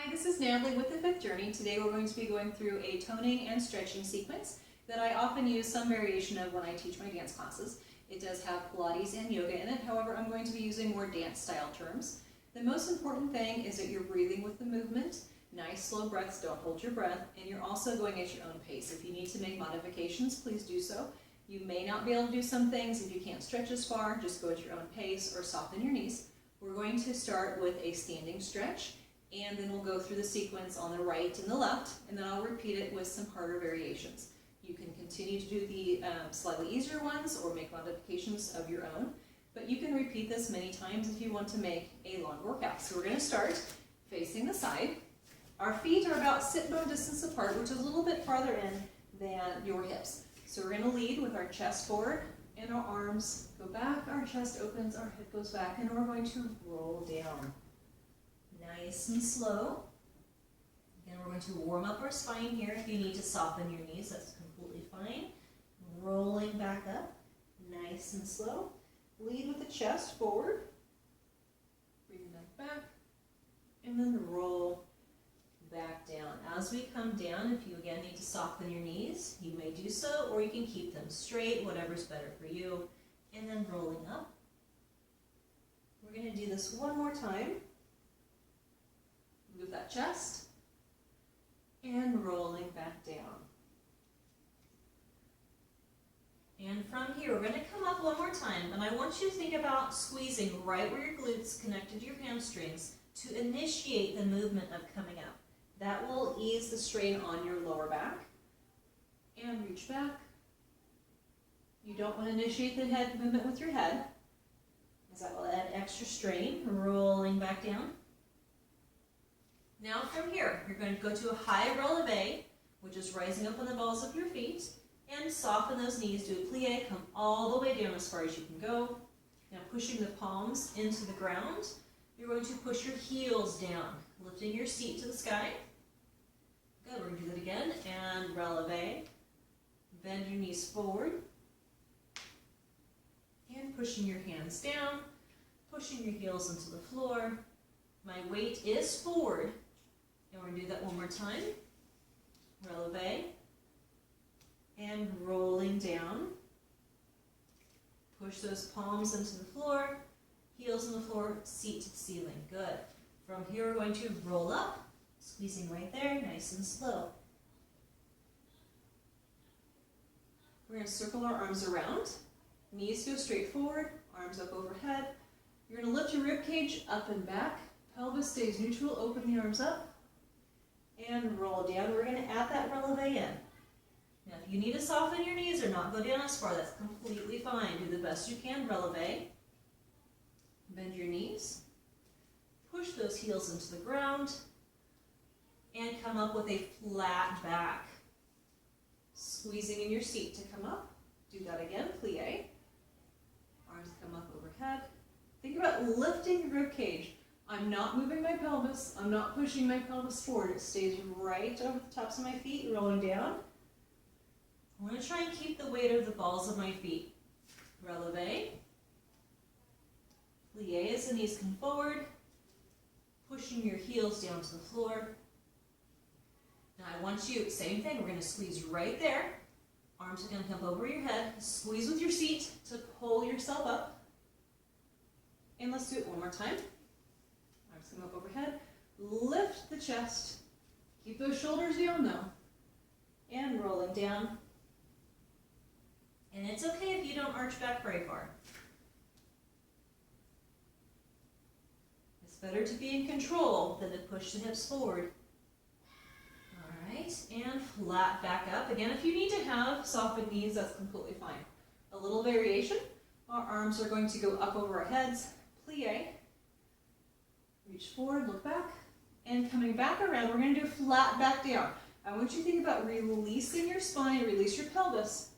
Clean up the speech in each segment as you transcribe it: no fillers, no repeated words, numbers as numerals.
Hi, this is Natalie with the Fifth Journey. Today we're going to be going through a toning and stretching sequence that I often use some variation of when I teach my dance classes. It does have Pilates and yoga in it, however I'm going to be using more dance style terms. The most important thing is that you're breathing with the movement, nice slow breaths, don't hold your breath, and you're also going at your own pace. If you need to make modifications, please do so. You may not be able to do some things if you can't stretch as far, just go at your own pace or soften your knees. We're going to start with a standing stretch, and then we'll go through the sequence on the right and the left, and then I'll repeat it with some harder variations. You can continue to do the slightly easier ones or make modifications of your own, but you can repeat this many times if you want to make a long workout. So we're going to start facing the side. Our feet are about sit bone distance apart, which is a little bit farther in than your hips. So we're going to lead with our chest forward and our arms go back, our chest opens, our head goes back, and we're going to roll down. Nice and slow. Again, we're going to warm up our spine here. If you need to soften your knees, that's completely fine. Rolling back up, nice and slow. Lead with the chest forward. Bring that back, and then roll back down. As we come down, if you again need to soften your knees, you may do so, or you can keep them straight, whatever's better for you. And then rolling up. We're going to do this one more time. Move that chest, and rolling back down. And from here, we're going to come up one more time, and I want you to think about squeezing right where your glutes connected to your hamstrings to initiate the movement of coming up. That will ease the strain on your lower back. And reach back. You don't want to initiate the head movement with your head, as that will add extra strain. Rolling back down. Now from here, you're going to go to a high releve, which is rising up on the balls of your feet, and soften those knees, do a plie, come all the way down as far as you can go. Now pushing the palms into the ground, you're going to push your heels down, lifting your seat to the sky. Good, we're going to do that again, and releve. Bend your knees forward, and pushing your hands down, pushing your heels into the floor. My weight is forward. And we're going to do that one more time. Releve. And rolling down. Push those palms into the floor. Heels on the floor, seat to the ceiling. Good. From here, we're going to roll up. Squeezing right there, nice and slow. We're going to circle our arms around. Knees go straight forward, arms up overhead. You're going to lift your rib cage up and back. Pelvis stays neutral, open the arms up, and roll down. We're going to add that releve in. Now, if you need to soften your knees or not go down as far, that's completely fine. Do the best you can, releve. Bend your knees. Push those heels into the ground, and come up with a flat back. Squeezing in your seat to come up. Do that again, plie. Arms come up overhead. Think about lifting the rib cage. I'm not moving my pelvis. I'm not pushing my pelvis forward. It stays right over the tops of my feet, rolling down. I'm going to try and keep the weight of the balls of my feet. Releve. Plie as the knees come forward. Pushing your heels down to the floor. Now I want you, same thing, we're going to squeeze right there. Arms are going to come over your head. Squeeze with your seat to pull yourself up. And let's do it one more time. Arms come up overhead. Lift the chest. Keep those shoulders down though. And rolling down. And it's okay if you don't arch back very far. It's better to be in control than to push the hips forward. Alright, and flat back up. Again, if you need to have softened knees, that's completely fine. A little variation. Our arms are going to go up over our heads. Plie. Reach forward, look back, and coming back around, we're going to do flat back down. I want you to think about releasing your spine, release your pelvis,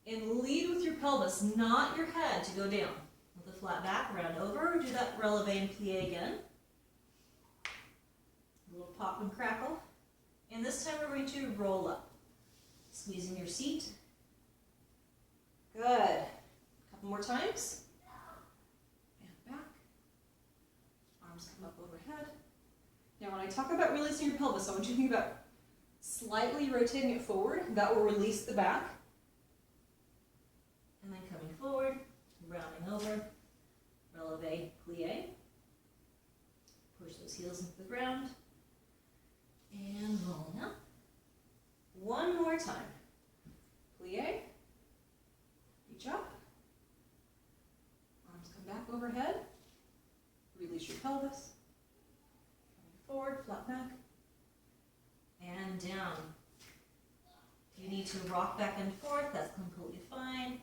and lead with your pelvis, not your head, to go down. With a flat back, round over, do that releve and plie again. A little pop and crackle. And this time we're going to roll up, squeezing your seat. Good. A couple more times. And back. Arms come up overhead. Now when I talk about releasing your pelvis, I want you to think about slightly rotating it forward. That will release the back. And then coming forward, rounding over, releve, plie. Push those heels into the ground. And rolling up. One more time. Plie. Reach up. Arms come back overhead. Release your pelvis. Coming forward, flat back. And down. If you need to rock back and forth, that's completely fine.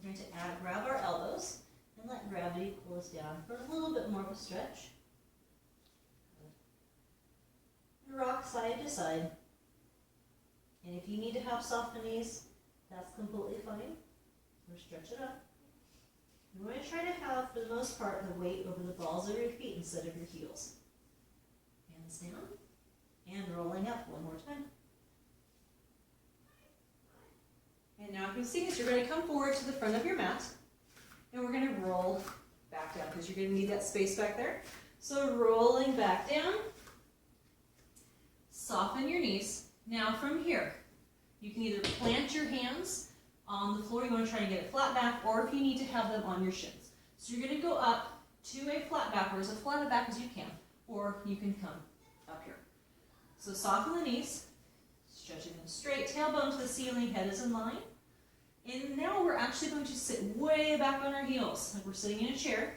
We're going to grab our elbows and let gravity pull us down for a little bit more of a stretch. And rock side to side. And if you need to have soft knees, that's completely fine. Or stretch it up. We're going to try to have, for the most part, the weight over the balls of your feet instead of your heels. Hands down. And rolling up one more time. And now if you see this, you're going to come forward to the front of your mat. And we're going to roll back down because you're going to need that space back there. So rolling back down. Soften your knees. Now from here, you can either plant your hands on the floor. You want to try to get it flat back, or if you need to have them on your shins. So you're going to go up to a flat back, or as flat back as you can, or you can come up here. So soften the knees, stretching them straight, tailbone to the ceiling, head is in line. And now we're actually going to sit way back on our heels, like we're sitting in a chair.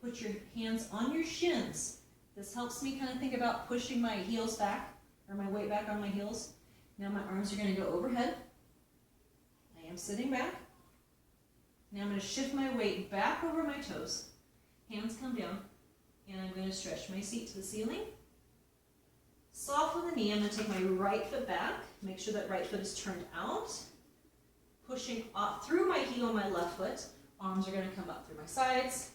Put your hands on your shins. This helps me kind of think about pushing my heels back, or my weight back on my heels. Now my arms are going to go overhead. I am sitting back. Now I'm going to shift my weight back over my toes. Hands come down, and I'm going to stretch my seat to the ceiling. Soften the knee. I'm going to take my right foot back. Make sure that right foot is turned out. Pushing up through my heel, my left foot. Arms are going to come up through my sides.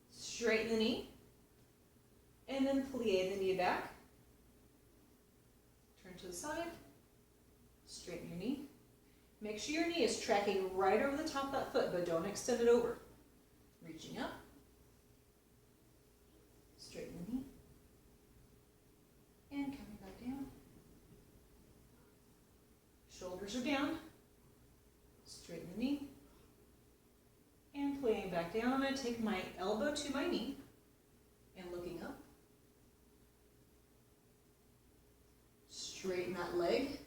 Straighten the knee. And then plie the knee back. Turn to the side. Straighten your knee. Make sure your knee is tracking right over the top of that foot, but don't extend it over. Reaching up. Straighten the knee. And coming back down. Shoulders are down. Straighten the knee. And playing back down. I'm going to take my elbow to my knee and looking up. Straighten that leg.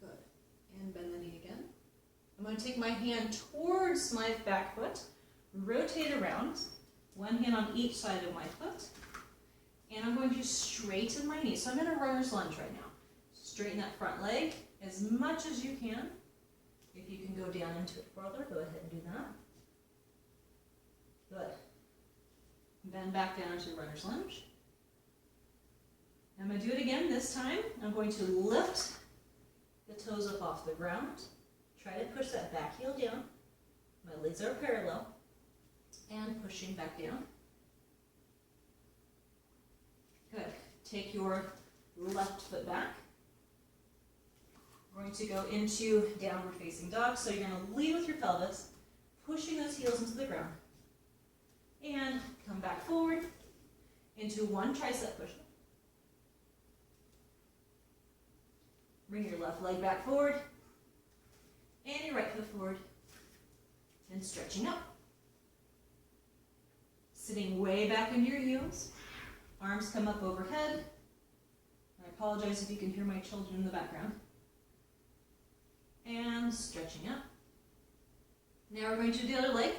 Good. And bend the knee again. I'm going to take my hand towards my back foot, rotate around, one hand on each side of my foot, and I'm going to straighten my knee. So I'm in a runner's lunge right now. Straighten that front leg as much as you can. If you can go down into it further, go ahead and do that. Good. Bend back down into runner's lunge. I'm going to do it again this time. I'm going to lift the toes up off the ground. Try to push that back heel down. My legs are parallel. And pushing back down. Good. Take your left foot back. We're going to go into downward facing dog. So you're going to lead with your pelvis, pushing those heels into the ground. And come back forward into one tricep push-up. Bring your left leg back forward, and your right foot forward, and stretching up. Sitting way back into your heels, arms come up overhead. I apologize if you can hear my children in the background. And stretching up. Now we're going to do the other leg.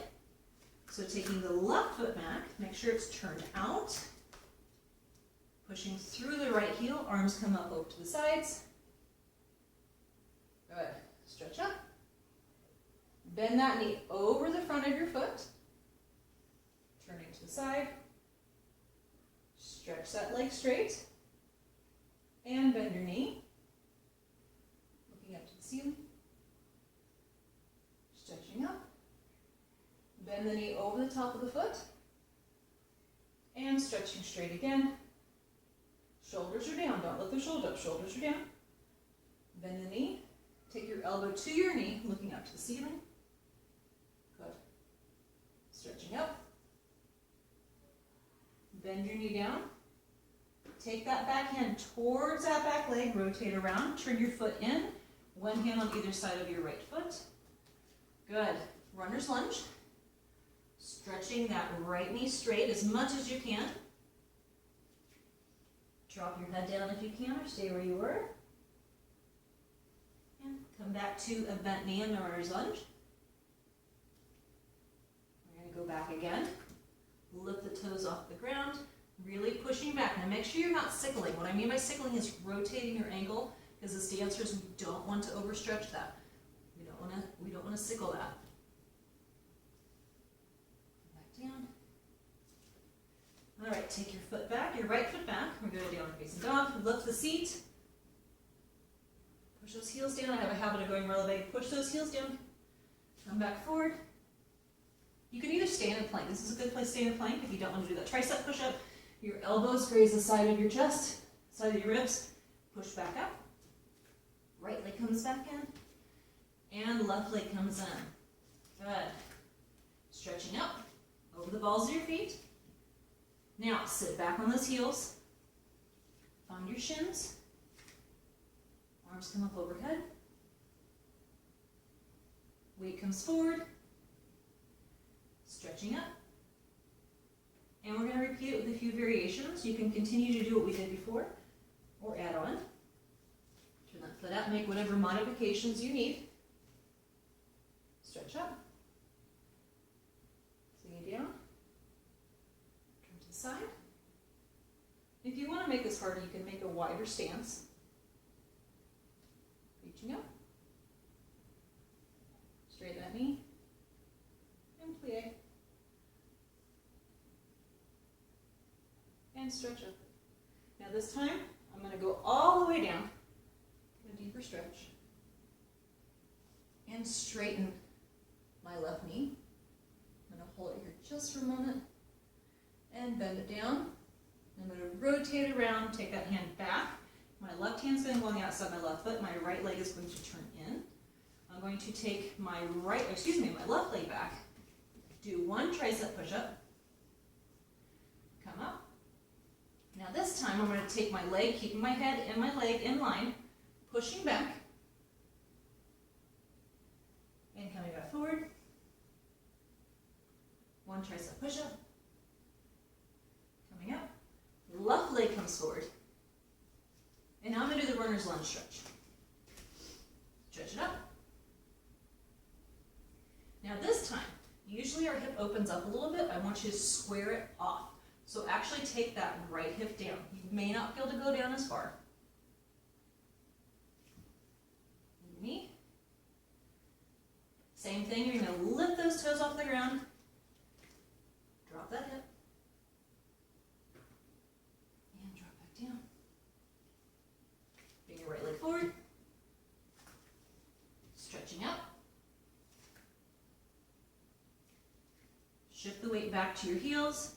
So taking the left foot back, make sure it's turned out. Pushing through the right heel, arms come up over to the sides. Good. Stretch up. Bend that knee over the front of your foot. Turning to the side. Stretch that leg straight. And bend your knee. Looking up to the ceiling. Stretching up. Bend the knee over the top of the foot. And stretching straight again. Shoulders are down. Don't lift the shoulder up. Shoulders are down. Bend the knee. Take your elbow to your knee, looking up to the ceiling. Good. Stretching up. Bend your knee down. Take that back hand towards that back leg, rotate around, turn your foot in, one hand on either side of your right foot. Good. Runner's lunge. Stretching that right knee straight as much as you can. Drop your head down if you can, or stay where you were. And come back to a bent knee in the runner's lunge. We're going to go back again. Lift the toes off the ground, really pushing back. Now make sure you're not sickling. What I mean by sickling is rotating your ankle, because as dancers we don't want to overstretch that. We don't want to sickle that. Back down. All right, take your foot back, your right foot back. We're going to down facing dog. Lift the seat. Push those heels down. I have a habit of going really big. Push those heels down. Come back forward. You can either stand in plank. This is a good place to stand in plank if you don't want to do that tricep push-up. Your elbows graze the side of your chest, side of your ribs. Push back up. Right leg comes back in. And left leg comes in. Good. Stretching up over the balls of your feet. Now sit back on those heels. Find your shins. Arms come up overhead. Weight comes forward. Stretching up. And we're going to repeat it with a few variations. You can continue to do what we did before, or add on. Turn that foot out, make whatever modifications you need. Stretch up. Swing it down. Turn to the side. If you want to make this harder, you can make a wider stance. Reaching up. Straighten that knee. And plie. And stretch up. Now this time, I'm going to go all the way down. A deeper stretch. And straighten my left knee. I'm going to hold it here just for a moment. And bend it down. I'm going to rotate around, take that hand back. My left hand's going to go on the outside of my left foot. My right leg is going to turn in. I'm going to take my my left leg back. Do one tricep push-up. Come up. Now this time I'm going to take my leg, keeping my head and my leg in line, pushing back, and coming back forward. One tricep push-up. Coming up. Left leg comes forward. And now I'm going to do the runner's lunge stretch. Stretch it up. Now this time, usually our hip opens up a little bit. I want you to square it off. So actually take that right hip down. You may not be able to go down as far. Knee. Same thing, you're going to lift those toes off the ground. Drop that hip. And drop back down. Bring your right leg forward. Stretching up. Shift the weight back to your heels.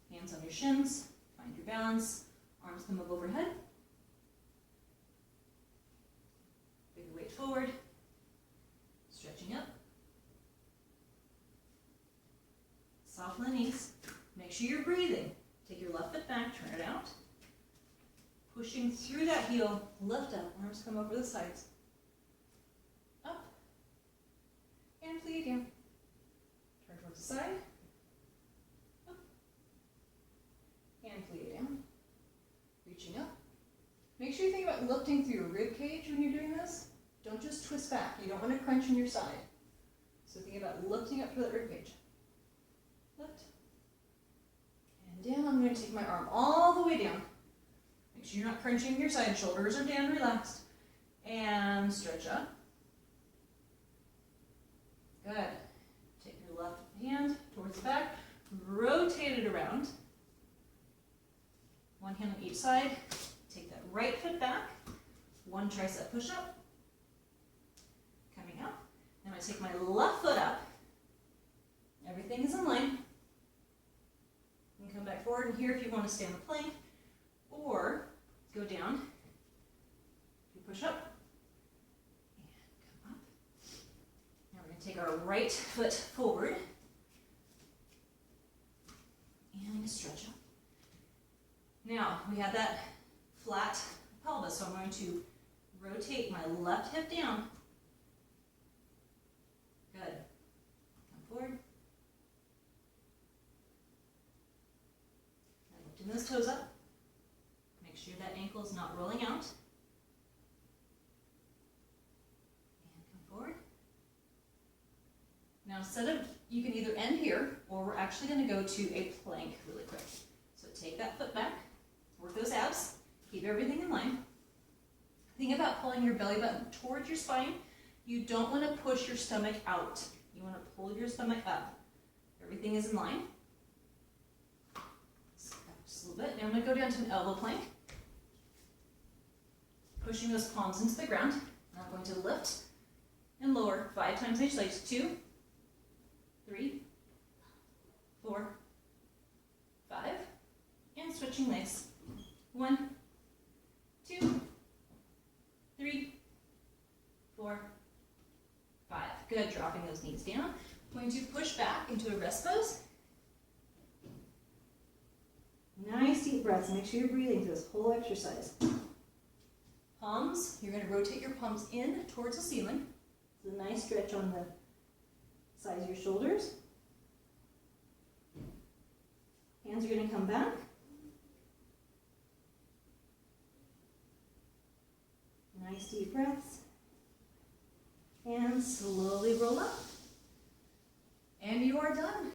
Hands on your shins, find your balance, arms come up overhead. Bring the weight forward, stretching up. Soften the knees, make sure you're breathing. Take your left foot back, turn it out. Pushing through that heel, lift up, arms come over the sides. Up, and plie down. Turn towards the side. And plie down, reaching up. Make sure you think about lifting through your rib cage when you're doing this. Don't just twist back. You don't want to crunch on your side. So think about lifting up through that rib cage. Lift. And down. I'm going to take my arm all the way down. Make sure you're not crunching your side. Shoulders are down, relaxed. And stretch up. Good. Take your left hand towards the back. Rotate it around. One hand on each side. Take that right foot back. One tricep push-up. Coming up. Then I take my left foot up. Everything is in line. And come back forward. And here, if you want to stay on the plank, or go down, you push up, and come up. Now we're going to take our right foot forward. And stretch up. Now, we have that flat pelvis, so I'm going to rotate my left hip down. Good. Come forward. And lifting those toes up. Make sure that ankle is not rolling out. And come forward. Now, you can either end here, or we're actually going to go to a plank really quick. So take that foot back, work those abs, keep everything in line. Think about pulling your belly button towards your spine. You don't want to push your stomach out. You want to pull your stomach up. Everything is in line. Just a little bit. Now I'm going to go down to an elbow plank. Pushing those palms into the ground. Now I'm going to lift and lower 5 times each leg. 2, 3, 4, 5, and switching legs. 1, 2, 3, 4, 5. Good, dropping those knees down. I'm going to push back into a rest pose. Nice deep breaths. Make sure you're breathing through this whole exercise. Palms, you're going to rotate your palms in towards the ceiling. It's a nice stretch on the sides of your shoulders. Hands are going to come back. Nice deep breaths. And slowly roll up. And you are done.